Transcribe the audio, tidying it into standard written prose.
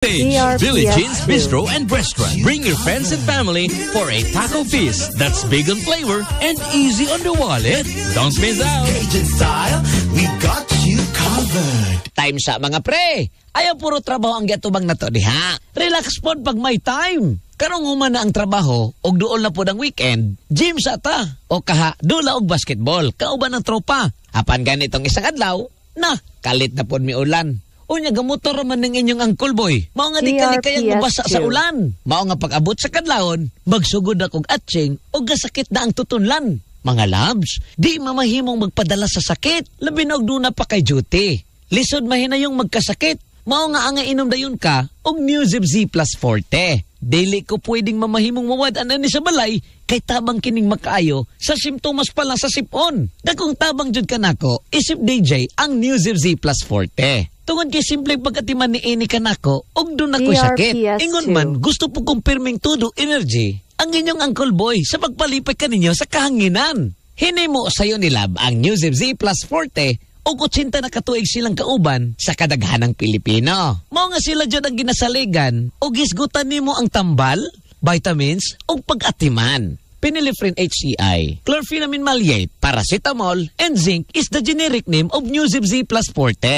Billy Jean's Bistro and Restaurant. Bring your friends and family for a taco feast that's big on flavor and easy on the wallet. Don't miss out. Cajun style, we got you covered. Time sa mga pre. Ayaw puro trabaho ang gatubang na to diha. Relax pod pag may time. Karong human na ang trabaho, og duol na po ng weekend, gym sa ta. O kaha, dula og basketball, kauban ng tropa. Apan ganitong isang adlaw, na, kalit na pod mi ulan. Unya gamotor man ng inyong Uncle Boy. Mao nga di kalikayang mabasa sa ulan. Mao nga pag-abot sa kadlawon, magsugod akong atsing o gasakit na ang tutunlan. Mga labs, di mamahimong magpadala sa sakit. Labi na og duna pa kay duty. Lisod mahinayong magkasakit. Mao nga ang inom dayon ka og Newzip Z Plus Forte. Dili ko pwedeng mamahimong mawad-an ni sa balay kay tabang kining makaayo sa simptomas pa lang sa sipon. Dakong tabang jud kanako, isip DJ ang Newzip Z Plus Forte. Tungod kay simple pagkatiman ni ini kanako, og doon ako'y sakit. Ingon man, gusto po kumpirming todo energy ang inyong Uncle Boy sa pagpalipay kaninyo sa kahanginan. Hinimo sayo ni Lab ang Newzip Z Plus Forte o 80 na katuig silang kauban sa kadaghanang Pilipino. Mao nga sila dyan ang ginasaligan o gisgutan nimo ang tambal, vitamins o pag-atiman. Phenylephrine HCI, chlorpheniramine maleate, paracetamol, and zinc is the generic name of Newzip Z Plus Forte.